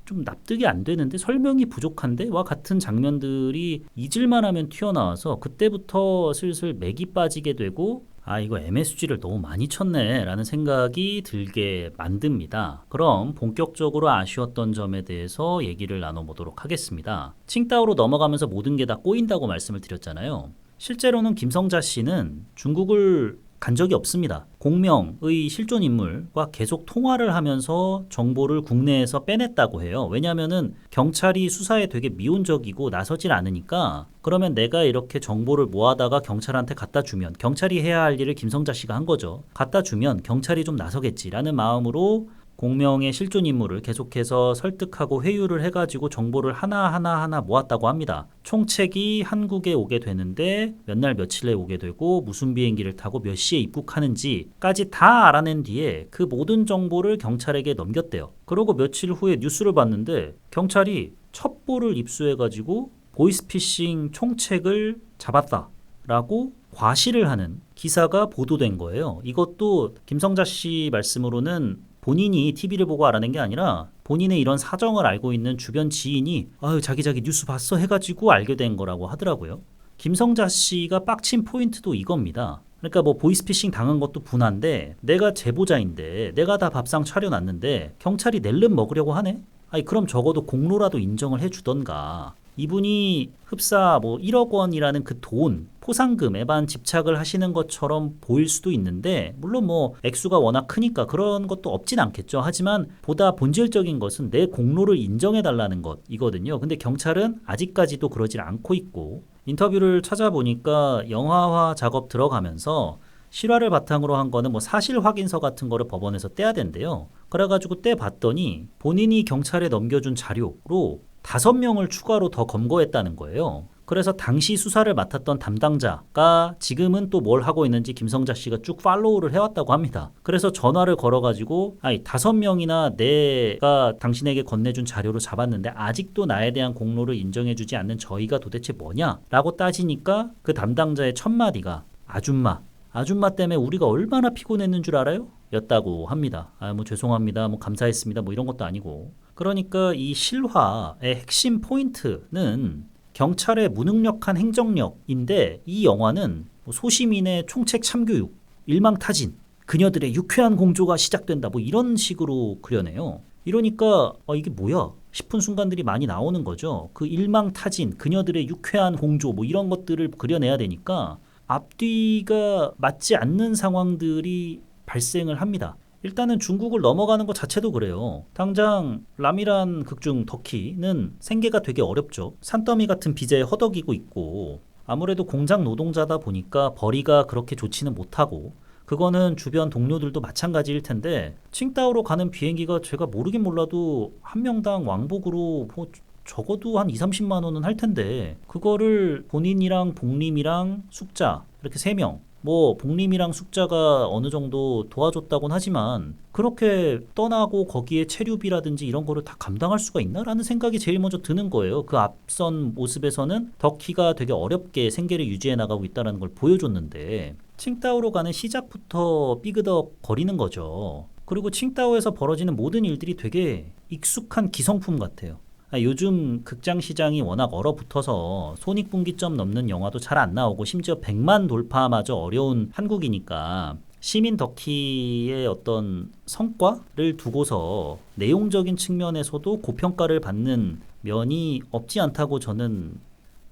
좀 납득이 안 되는데 설명이 부족한데? 와 같은 장면들이 잊을만 하면 튀어나와서 그때부터 슬슬 맥이 빠지게 되고 이거 MSG를 너무 많이 쳤네 라는 생각이 들게 만듭니다. 그럼 본격적으로 아쉬웠던 점에 대해서 얘기를 나눠보도록 하겠습니다. 칭다오로 넘어가면서 모든 게 다 꼬인다고 말씀을 드렸잖아요. 실제로는 김성자 씨는 중국을 간 적이 없습니다. 공명의 실존 인물과 계속 통화를 하면서 정보를 국내에서 빼냈다고 해요. 왜냐하면은 경찰이 수사에 되게 미온적이고 나서질 않으니까 그러면 내가 이렇게 정보를 모아다가 경찰한테 갖다 주면 경찰이 해야 할 일을 김성자 씨가 한 거죠. 갖다 주면 경찰이 좀 나서겠지라는 마음으로 공명의 실존 인물을 계속해서 설득하고 회유를 해가지고 정보를 하나하나 모았다고 합니다. 총책이 한국에 오게 되는데 몇 날 며칠에 오게 되고 무슨 비행기를 타고 몇 시에 입국하는지까지 다 알아낸 뒤에 그 모든 정보를 경찰에게 넘겼대요. 그러고 며칠 후에 뉴스를 봤는데 경찰이 첩보를 입수해가지고 보이스피싱 총책을 잡았다라고 과시를 하는 기사가 보도된 거예요. 이것도 김성자 씨 말씀으로는 본인이 TV를 보고 알아낸 게 아니라 본인의 이런 사정을 알고 있는 주변 지인이 자기 뉴스 봤어 해가지고 알게 된 거라고 하더라고요. 김성자 씨가 빡친 포인트도 이겁니다. 그러니까 뭐 보이스피싱 당한 것도 분한데 내가 제보자인데 내가 다 밥상 차려놨는데 경찰이 낼름 먹으려고 하네? 그럼 적어도 공로라도 인정을 해주던가. 이분이 흡사 1억 원이라는 그 돈, 포상금에만 집착을 하시는 것처럼 보일 수도 있는데 물론 액수가 워낙 크니까 그런 것도 없진 않겠죠. 하지만 보다 본질적인 것은 내 공로를 인정해달라는 것이거든요. 근데 경찰은 아직까지도 그러질 않고 있고 인터뷰를 찾아보니까 영화화 작업 들어가면서 실화를 바탕으로 한 거는 사실 확인서 같은 거를 법원에서 떼야 된대요. 그래가지고 떼봤더니 본인이 경찰에 넘겨준 자료로 5명을 추가로 더 검거했다는 거예요. 그래서 당시 수사를 맡았던 담당자가 지금은 또 뭘 하고 있는지 김성자 씨가 쭉 팔로우를 해왔다고 합니다. 그래서 전화를 걸어가지고 5명이나 내가 당신에게 건네준 자료로 잡았는데 아직도 나에 대한 공로를 인정해주지 않는 저희가 도대체 뭐냐? 라고 따지니까 그 담당자의 첫 마디가 아줌마 때문에 우리가 얼마나 피곤했는 줄 알아요? 였다고 합니다. 죄송합니다. 감사했습니다. 이런 것도 아니고. 그러니까 이 실화의 핵심 포인트는 경찰의 무능력한 행정력인데 이 영화는 소시민의 총책 참교육, 일망타진, 그녀들의 유쾌한 공조가 시작된다 이런 식으로 그려내요. 이러니까 이게 뭐야 싶은 순간들이 많이 나오는 거죠. 그 일망타진, 그녀들의 유쾌한 공조 이런 것들을 그려내야 되니까 앞뒤가 맞지 않는 상황들이 발생을 합니다. 일단은 중국을 넘어가는 것 자체도 그래요. 당장 람이란 극중 덕희는 생계가 되게 어렵죠. 산더미 같은 빚에 허덕이고 있고 아무래도 공장 노동자다 보니까 벌이가 그렇게 좋지는 못하고 그거는 주변 동료들도 마찬가지일 텐데 칭다오로 가는 비행기가 제가 모르긴 몰라도 한 명당 왕복으로 적어도 한 2-30만 원은 할 텐데 그거를 본인이랑 복림이랑 숙자 이렇게 3명 복림이랑 숙자가 어느 정도 도와줬다곤 하지만 그렇게 떠나고 거기에 체류비라든지 이런 거를 다 감당할 수가 있나라는 생각이 제일 먼저 드는 거예요. 그 앞선 모습에서는 덕희가 되게 어렵게 생계를 유지해 나가고 있다는 걸 보여줬는데 칭다오로 가는 시작부터 삐그덕 거리는 거죠. 그리고 칭다오에서 벌어지는 모든 일들이 되게 익숙한 기성품 같아요. 요즘 극장 시장이 워낙 얼어붙어서 손익분기점 넘는 영화도 잘 안 나오고 심지어 100만 돌파마저 어려운 한국이니까 시민 덕희의 어떤 성과를 두고서 내용적인 측면에서도 고평가를 받는 면이 없지 않다고 저는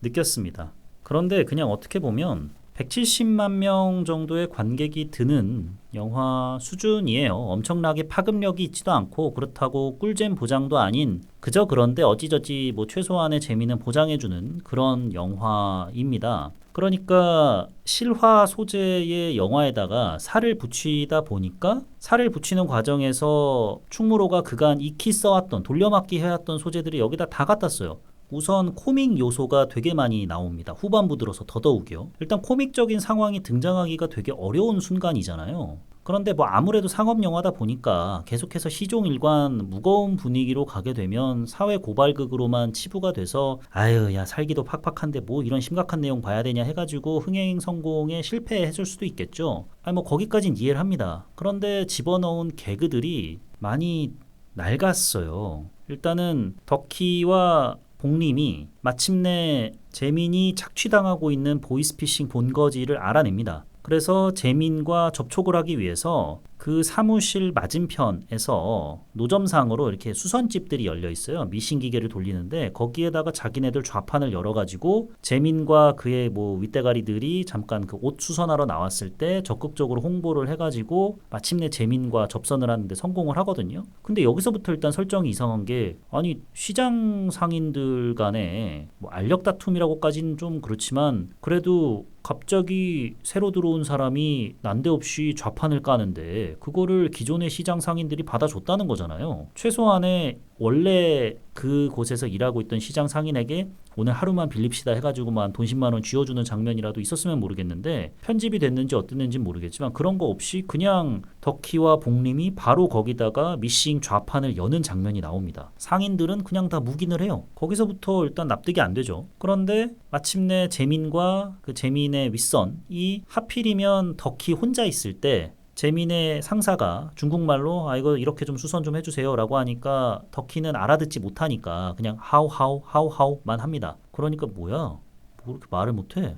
느꼈습니다. 그런데 그냥 어떻게 보면 170만 명 정도의 관객이 드는 영화 수준이에요. 엄청나게 파급력이 있지도 않고 그렇다고 꿀잼 보장도 아닌 그저 그런데 어찌저찌 뭐 최소한의 재미는 보장해주는 그런 영화입니다. 그러니까 실화 소재의 영화에다가 살을 붙이다 보니까 살을 붙이는 과정에서 충무로가 그간 익히 써왔던 돌려막기 해왔던 소재들이 여기다 다 갖다 써요. 우선 코믹 요소가 되게 많이 나옵니다. 후반부 들어서 더더욱이요. 일단 코믹적인 상황이 등장하기가 되게 어려운 순간이잖아요. 그런데 뭐 아무래도 상업 영화다 보니까 계속해서 시종일관 무거운 분위기로 가게 되면 사회 고발극으로만 치부가 돼서 아유 야 살기도 팍팍한데 뭐 이런 심각한 내용 봐야 되냐 해가지고 흥행 성공에 실패했을 수도 있겠죠. 아니 뭐 거기까진 이해를 합니다. 그런데 집어넣은 개그들이 많이 낡았어요. 일단은 덕희와 복림이 마침내 재민이 착취당하고 있는 보이스피싱 본거지를 알아냅니다. 그래서 재민과 접촉을 하기 위해서 그 사무실 맞은편에서 노점상으로 이렇게 수선집들이 열려 있어요. 미신 기계를 돌리는데 거기에다가 자기네들 좌판을 열어가지고 재민과 그의 뭐 윗대가리들이 잠깐 그 옷 수선하러 나왔을 때 적극적으로 홍보를 해가지고 마침내 재민과 접선을 하는데 성공을 하거든요. 근데 여기서부터 일단 설정이 이상한 게 아니 시장 상인들 간에 뭐 알력 다툼이라고까지는 좀 그렇지만 그래도 갑자기 새로 들어온 사람이 난데없이 좌판을 까는데 그거를 기존의 시장 상인들이 받아줬다는 거잖아요. 최소한의 원래 그곳에서 일하고 있던 시장 상인에게 오늘 하루만 빌립시다 해가지고만 돈 10만 원 쥐어주는 장면이라도 있었으면 모르겠는데 편집이 됐는지 어땠는지 모르겠지만 그런 거 없이 그냥 덕희와 복림이 바로 거기다가 미싱 좌판을 여는 장면이 나옵니다. 상인들은 그냥 다 묵인을 해요. 거기서부터 일단 납득이 안 되죠. 그런데 마침내 재민과 그 재민의 윗선이 하필이면 덕희 혼자 있을 때 재민의 상사가 중국말로 이거 이렇게 좀 수선 좀 해주세요 라고 하니까 덕희는 알아듣지 못하니까 그냥 하우만 합니다. 그러니까 뭐야 뭐 그렇게 말을 못해?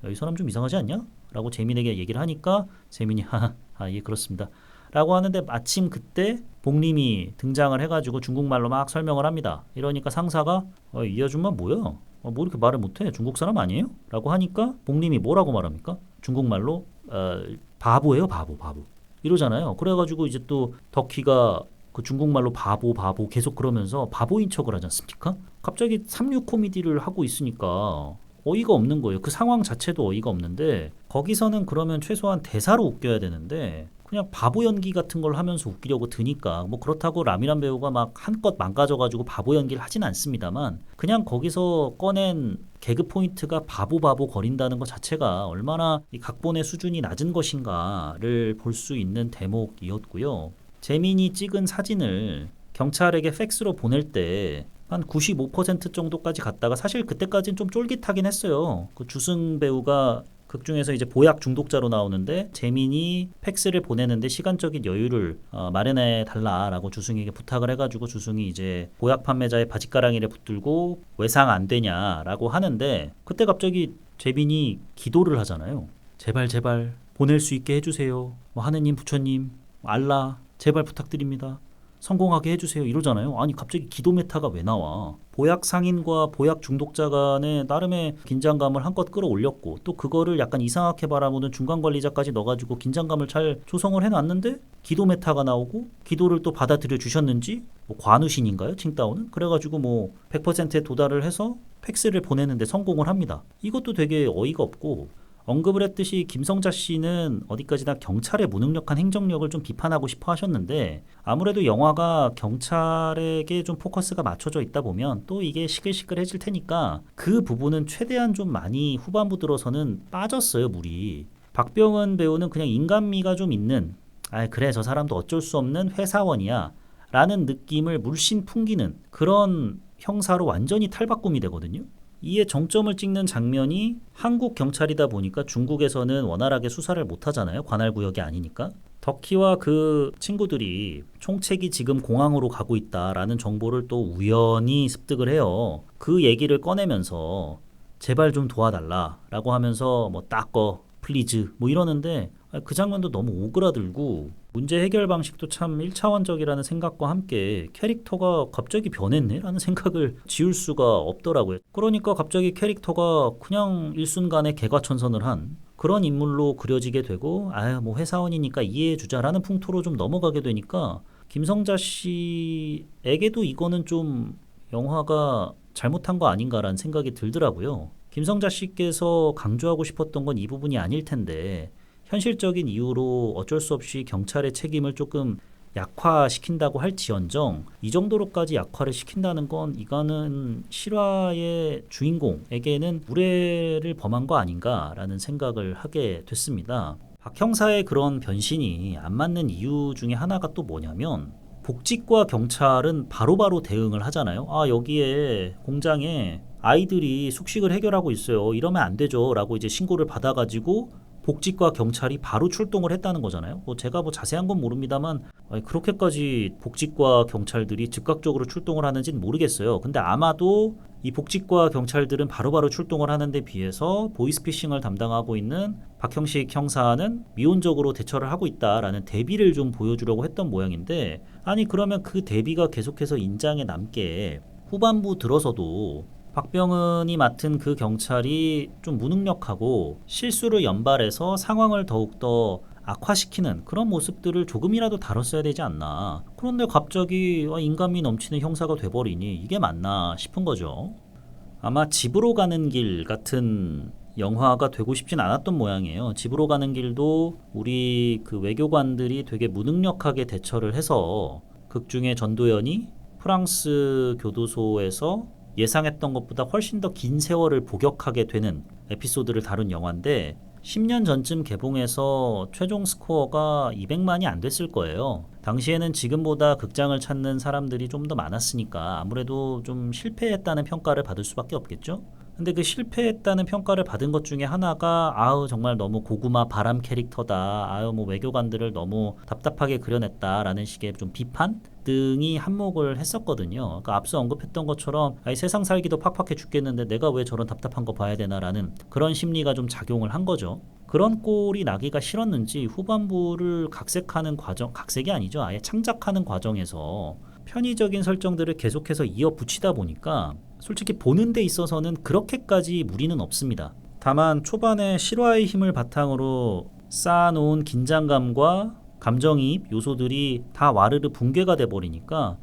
야, 이 사람 좀 이상하지 않냐? 라고 재민에게 얘기를 하니까 재민이 예 그렇습니다 라고 하는데 마침 그때 복림이 등장을 해가지고 중국말로 막 설명을 합니다. 이러니까 상사가 이 아줌마 뭐야? 뭐 이렇게 말을 못해? 중국 사람 아니에요? 라고 하니까 복림이 뭐라고 말합니까? 중국말로 바보예요 바보 이러잖아요. 그래가지고 이제 또 덕희가 그 중국말로 바보 계속 그러면서 바보인 척을 하지 않습니까? 갑자기 삼류 코미디를 하고 있으니까 어이가 없는 거예요. 그 상황 자체도 어이가 없는데 거기서는 그러면 최소한 대사로 웃겨야 되는데 그냥 바보 연기 같은 걸 하면서 웃기려고 드니까 뭐 그렇다고 라미란 배우가 막 한껏 망가져가지고 바보 연기를 하진 않습니다만 그냥 거기서 꺼낸 개그 포인트가 바보 거린다는 것 자체가 얼마나 이 각본의 수준이 낮은 것인가를 볼 수 있는 대목이었고요. 재민이 찍은 사진을 경찰에게 팩스로 보낼 때 한 95% 정도까지 갔다가 사실 그때까지는 좀 쫄깃하긴 했어요. 그 주승 배우가 극 중에서 이제 보약 중독자로 나오는데 재민이 팩스를 보내는데 시간적인 여유를 마련해 달라라고 주승에게 부탁을 해가지고 주승이 이제 보약 판매자의 바짓가랑이를 붙들고 외상 안 되냐라고 하는데 그때 갑자기 재민이 기도를 하잖아요. 제발 보낼 수 있게 해주세요. 뭐 하느님 부처님 알라 제발 부탁드립니다. 성공하게 해주세요 이러잖아요. 아니 갑자기 기도 메타가 왜 나와? 보약 상인과 보약 중독자 간의 나름의 긴장감을 한껏 끌어올렸고 또 그거를 약간 이상하게 바라보는 중간 관리자까지 넣어가지고 긴장감을 잘 조성을 해놨는데 기도 메타가 나오고 기도를 또 받아들여 주셨는지 뭐 관우신인가요? 칭따오는? 그래가지고 뭐 100%에 도달을 해서 팩스를 보내는데 성공을 합니다. 이것도 되게 어이가 없고 언급을 했듯이 김성자 씨는 어디까지나 경찰의 무능력한 행정력을 좀 비판하고 싶어 하셨는데 아무래도 영화가 경찰에게 좀 포커스가 맞춰져 있다 보면 또 이게 시끌시끌해질 테니까 그 부분은 최대한 좀 많이 후반부 들어서는 빠졌어요 물이. 박병은 배우는 그냥 인간미가 좀 있는 그래 저 사람도 어쩔 수 없는 회사원이야 라는 느낌을 물씬 풍기는 그런 형사로 완전히 탈바꿈이 되거든요. 이에 정점을 찍는 장면이 한국 경찰이다 보니까 중국에서는 원활하게 수사를 못하잖아요. 관할구역이 아니니까. 덕희와 그 친구들이 총책이 지금 공항으로 가고 있다라는 정보를 또 우연히 습득을 해요. 그 얘기를 꺼내면서 제발 좀 도와달라라고 하면서 뭐 닦어 플리즈 뭐 이러는데 그 장면도 너무 오그라들고 문제 해결 방식도 참 1차원적이라는 생각과 함께 캐릭터가 갑자기 변했네 라는 생각을 지울 수가 없더라고요. 그러니까 갑자기 캐릭터가 그냥 일순간에 개과천선을 한 그런 인물로 그려지게 되고 아유 뭐 회사원이니까 이해해주자라는 풍토로 좀 넘어가게 되니까 김성자 씨에게도 이거는 좀 영화가 잘못한 거 아닌가라는 생각이 들더라고요. 김성자 씨께서 강조하고 싶었던 건 이 부분이 아닐 텐데 현실적인 이유로 어쩔 수 없이 경찰의 책임을 조금 약화시킨다고 할지언정 이 정도로까지 약화를 시킨다는 건 이거는 실화의 주인공에게는 무례를 범한 거 아닌가라는 생각을 하게 됐습니다. 박 형사의 그런 변신이 안 맞는 이유 중에 하나가 또 뭐냐면 복직과 경찰은 바로바로 대응을 하잖아요. 아 여기에 공장에 아이들이 숙식을 해결하고 있어요. 이러면 안 되죠. 라고 이제 신고를 받아가지고 복직과 경찰이 바로 출동을 했다는 거잖아요. 뭐 제가 뭐 자세한 건 모릅니다만 그렇게까지 복직과 경찰들이 즉각적으로 출동을 하는지는 모르겠어요. 근데 아마도 이 복직과 경찰들은 바로바로 출동을 하는데 비해서 보이스피싱을 담당하고 있는 박형식 형사는 미온적으로 대처를 하고 있다라는 대비를 좀 보여주려고 했던 모양인데 아니 그러면 그 대비가 계속해서 인장에 남게 후반부 들어서도 박병은이 맡은 그 경찰이 좀 무능력하고 실수를 연발해서 상황을 더욱더 악화시키는 그런 모습들을 조금이라도 다뤘어야 되지 않나. 그런데 갑자기 인간미 넘치는 형사가 돼버리니 이게 맞나 싶은 거죠. 아마 집으로 가는 길 같은 영화가 되고 싶진 않았던 모양이에요. 집으로 가는 길도 우리 그 외교관들이 되게 무능력하게 대처를 해서 극중의 전도연이 프랑스 교도소에서 예상했던 것보다 훨씬 더 긴 세월을 복역하게 되는 에피소드를 다룬 영화인데 10년 전쯤 개봉해서 최종 스코어가 200만이 안 됐을 거예요. 당시에는 지금보다 극장을 찾는 사람들이 좀 더 많았으니까 아무래도 좀 실패했다는 평가를 받을 수밖에 없겠죠. 근데 그 실패했다는 평가를 받은 것 중에 하나가 아우 정말 너무 고구마 바람 캐릭터다. 아유 뭐 외교관들을 너무 답답하게 그려냈다라는 식의 좀 비판 등이 한몫을 했었거든요. 그러니까 앞서 언급했던 것처럼 아니, 세상 살기도 팍팍해 죽겠는데 내가 왜 저런 답답한 거 봐야 되나라는 그런 심리가 좀 작용을 한 거죠. 그런 꼴이 나기가 싫었는지 후반부를 각색하는 과정, 각색이 아니죠. 아예 창작하는 과정에서 편의적인 설정들을 계속해서 이어붙이다 보니까 솔직히 보는 데 있어서는 그렇게까지 무리는 없습니다. 다만 초반에 실화의 힘을 바탕으로 쌓아놓은 긴장감과 감정이입 요소들이 다 와르르 붕괴가 돼버리니까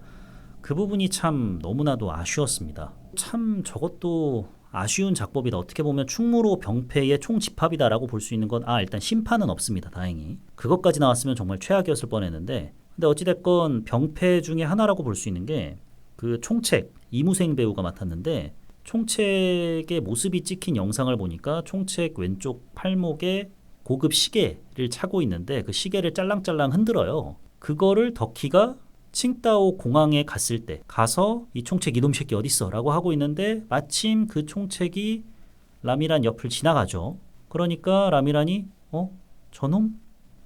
그 부분이 참 너무나도 아쉬웠습니다. 참 저것도 아쉬운 작법이다. 어떻게 보면 충무로 병폐의 총집합이다라고 볼 수 있는 건 일단 심판은 없습니다. 다행히. 그것까지 나왔으면 정말 최악이었을 뻔했는데 근데 어찌됐건 병폐 중에 하나라고 볼 수 있는 게 그 총책 이무생 배우가 맡았는데 총책의 모습이 찍힌 영상을 보니까 총책 왼쪽 팔목에 고급 시계를 차고 있는데 그 시계를 짤랑짤랑 흔들어요. 그거를 덕희가 칭다오 공항에 갔을 때 가서 이 총책 이놈 새끼 어딨어 라고 하고 있는데 마침 그 총책이 라미란 옆을 지나가죠. 그러니까 라미란이 저놈?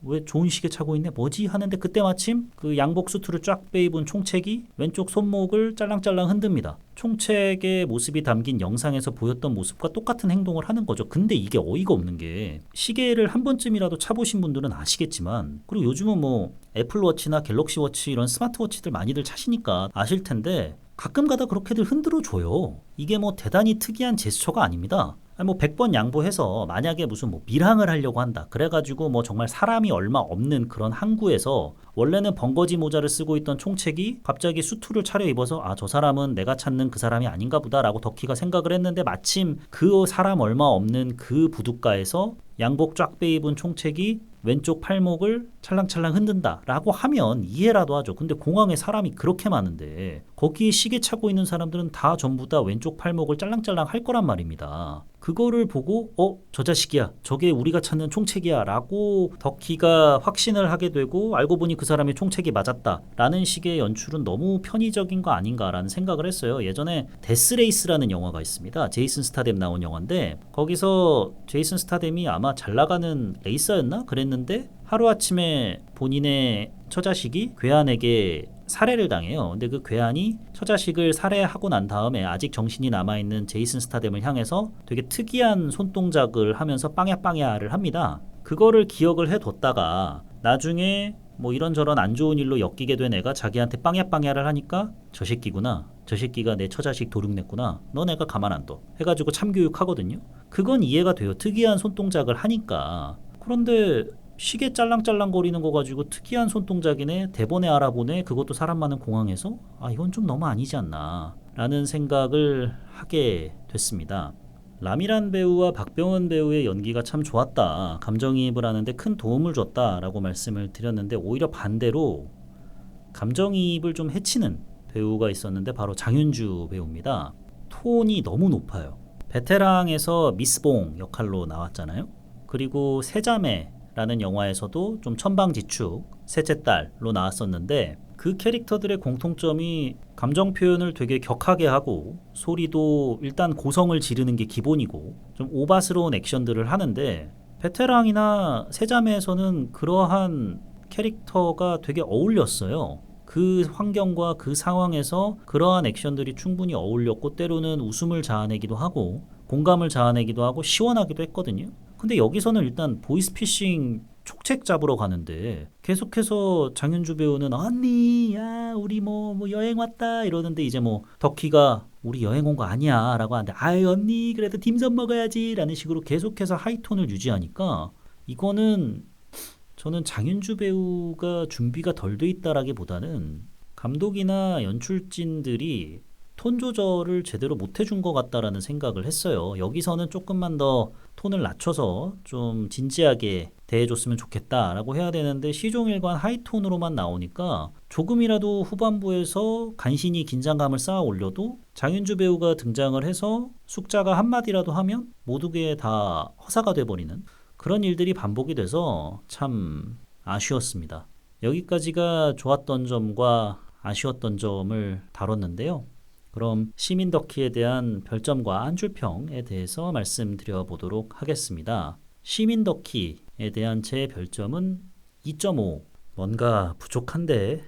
왜 좋은 시계 차고 있네? 뭐지? 하는데 그때 마침 그 양복 수트를 쫙 빼입은 총책이 왼쪽 손목을 짤랑짤랑 흔듭니다. 총책의 모습이 담긴 영상에서 보였던 모습과 똑같은 행동을 하는 거죠. 근데 이게 어이가 없는 게 시계를 한 번쯤이라도 차보신 분들은 아시겠지만 그리고 요즘은 뭐 애플워치나 갤럭시워치 이런 스마트워치들 많이들 차시니까 아실 텐데 가끔 가다 그렇게들 흔들어 줘요. 이게 뭐 대단히 특이한 제스처가 아닙니다. 뭐 100번 양보해서 만약에 무슨 뭐 밀항을 하려고 한다. 그래가지고 뭐 정말 사람이 얼마 없는 그런 항구에서 원래는 벙거지 모자를 쓰고 있던 총책이 갑자기 수트를 차려입어서 저 사람은 내가 찾는 그 사람이 아닌가 보다라고 덕희가 생각을 했는데 마침 그 사람 얼마 없는 그 부둣가에서 양복 쫙 빼입은 총책이 왼쪽 팔목을 찰랑찰랑 흔든다라고 하면 이해라도 하죠. 근데 공항에 사람이 그렇게 많은데 거기에 시계 차고 있는 사람들은 다 전부 다 왼쪽 팔목을 짤랑짤랑 할 거란 말입니다. 그거를 보고 저 자식이야. 저게 우리가 찾는 총책이야 라고 덕희가 확신을 하게 되고 알고 보니 그 사람이 총책이 맞았다 라는 식의 연출은 너무 편의적인 거 아닌가라는 생각을 했어요. 예전에 데스레이스라는 영화가 있습니다. 제이슨 스타뎀 나온 영화인데 거기서 제이슨 스타뎀이 아마 잘 나가는 레이서였나? 그랬는데 하루아침에 본인의 처자식이 괴한에게 살해를 당해요. 근데 그 괴한이 처자식을 살해하고 난 다음에 아직 정신이 남아있는 제이슨 스타뎀을 향해서 되게 특이한 손동작을 하면서 빵야빵야를 합니다. 그거를 기억을 해뒀다가 나중에 뭐 이런저런 안 좋은 일로 엮이게 된 애가 자기한테 빵야빵야를 하니까 저 새끼구나. 저 새끼가 내 처자식 도륙냈구나. 너 내가 가만 안 둬. 해가지고 참교육하거든요. 그건 이해가 돼요. 특이한 손동작을 하니까. 그런데 시계 짤랑짤랑거리는 거 가지고 특이한 손동작이네, 대본에 알아보네, 그것도 사람 많은 공항에서, 이건 좀 너무 아니지 않나 라는 생각을 하게 됐습니다. 라미란 배우와 박병은 배우의 연기가 참 좋았다, 감정이입을 하는데 큰 도움을 줬다 라고 말씀을 드렸는데, 오히려 반대로 감정이입을 좀 해치는 배우가 있었는데 바로 장윤주 배우입니다. 톤이 너무 높아요. 베테랑에서 미스봉 역할로 나왔잖아요. 그리고 세자매라는 영화에서도 좀 천방지축 셋째 딸로 나왔었는데, 그 캐릭터들의 공통점이 감정 표현을 되게 격하게 하고 소리도 일단 고성을 지르는 게 기본이고 좀 오바스러운 액션들을 하는데, 베테랑이나 세자매에서는 그러한 캐릭터가 되게 어울렸어요. 그 환경과 그 상황에서 그러한 액션들이 충분히 어울렸고, 때로는 웃음을 자아내기도 하고 공감을 자아내기도 하고 시원하기도 했거든요. 근데 여기서는 일단 보이스피싱 촉책 잡으러 가는데 계속해서 장윤주 배우는 언니, 야 우리 뭐 여행 왔다 이러는데, 이제 뭐 덕희가 우리 여행 온 거 아니야 라고 하는데, 아이 언니 그래도 딤섬 먹어야지 라는 식으로 계속해서 하이톤을 유지하니까, 이거는 저는 장윤주 배우가 준비가 덜 돼 있다라기보다는 감독이나 연출진들이 톤 조절을 제대로 못 해준 것 같다라는 생각을 했어요. 여기서는 조금만 더 톤을 낮춰서 좀 진지하게 대해줬으면 좋겠다라고 해야 되는데, 시종일관 하이톤으로만 나오니까 조금이라도 후반부에서 간신히 긴장감을 쌓아 올려도 장윤주 배우가 등장을 해서 숙자가 한마디라도 하면 모두게 다 허사가 돼버리는 그런 일들이 반복이 돼서 참 아쉬웠습니다. 여기까지가 좋았던 점과 아쉬웠던 점을 다뤘는데요. 그럼 시민 덕희에 대한 별점과 한 줄평에 대해서 말씀드려 보도록 하겠습니다. 시민 덕희에 대한 제 별점은 2.5, 뭔가 부족한데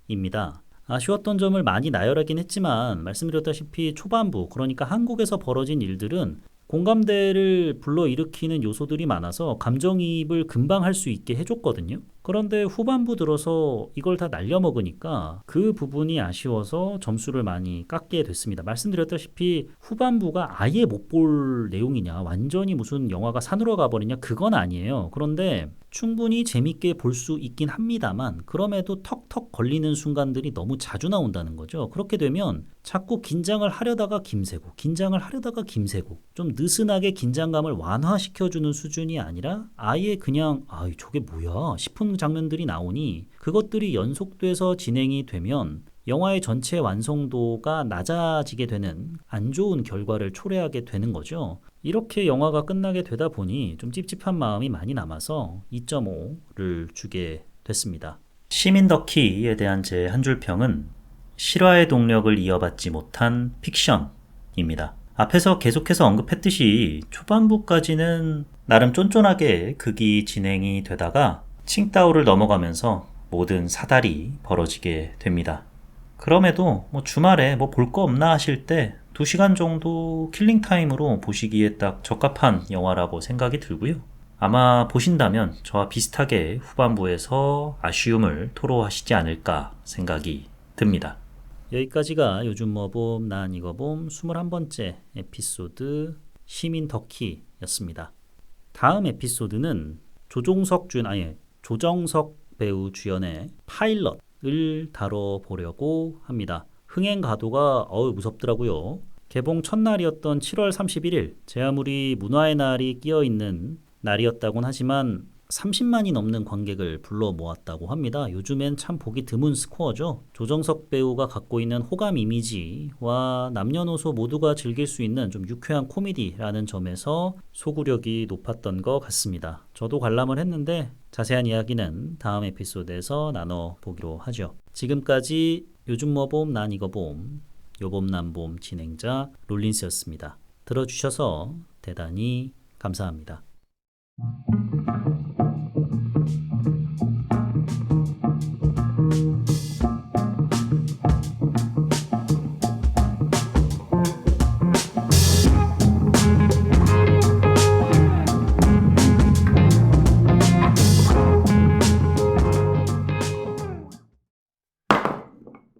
입니다. 아쉬웠던 점을 많이 나열하긴 했지만, 말씀드렸다시피 초반부, 그러니까 한국에서 벌어진 일들은 공감대를 불러일으키는 요소들이 많아서 감정이입을 금방 할 수 있게 해줬거든요. 그런데 후반부 들어서 이걸 다 날려먹으니까 그 부분이 아쉬워서 점수를 많이 깎게 됐습니다. 말씀드렸다시피 후반부가 아예 못 볼 내용이냐, 완전히 무슨 영화가 산으로 가버리냐, 그건 아니에요. 그런데 충분히 재밌게 볼 수 있긴 합니다만, 그럼에도 턱턱 걸리는 순간들이 너무 자주 나온다는 거죠. 그렇게 되면 자꾸 긴장을 하려다가 김새고, 긴장을 하려다가 김새고, 좀 느슨하게 긴장감을 완화시켜주는 수준이 아니라 아예 그냥 저게 뭐야 싶은 장면들이 나오니, 그것들이 연속돼서 진행이 되면 영화의 전체 완성도가 낮아지게 되는 안 좋은 결과를 초래하게 되는 거죠. 이렇게 영화가 끝나게 되다 보니 좀 찝찝한 마음이 많이 남아서 2.5를 주게 됐습니다. 시민 덕희에 대한 제 한 줄 평은 실화의 동력을 이어받지 못한 픽션입니다. 앞에서 계속해서 언급했듯이 초반부까지는 나름 쫀쫀하게 극이 진행이 되다가 칭따오를 넘어가면서 모든 사달이 벌어지게 됩니다. 그럼에도 주말에 볼 거 없나 하실 때 2시간 정도 킬링타임으로 보시기에 딱 적합한 영화라고 생각이 들고요. 아마 보신다면 저와 비슷하게 후반부에서 아쉬움을 토로하시지 않을까 생각이 듭니다. 여기까지가 요즘 뭐 봄, 난 이거 봄 21번째 에피소드 시민 덕희였습니다. 다음 에피소드는 조정석 배우 주연의 파일럿을 다뤄보려고 합니다. 흥행 가도가 무섭더라고요. 개봉 첫날이었던 7월 31일, 제 아무리 문화의 날이 끼어있는 날이었다곤 하지만 30만이 넘는 관객을 불러 모았다고 합니다. 요즘엔 참 보기 드문 스코어죠. 조정석 배우가 갖고 있는 호감 이미지와 남녀노소 모두가 즐길 수 있는 좀 유쾌한 코미디라는 점에서 소구력이 높았던 것 같습니다. 저도 관람을 했는데 자세한 이야기는 다음 에피소드에서 나눠보기로 하죠. 지금까지 요즘 뭐 봄, 난 이거 봄, 요봄 난봄 진행자 롤린스였습니다. 들어주셔서 대단히 감사합니다.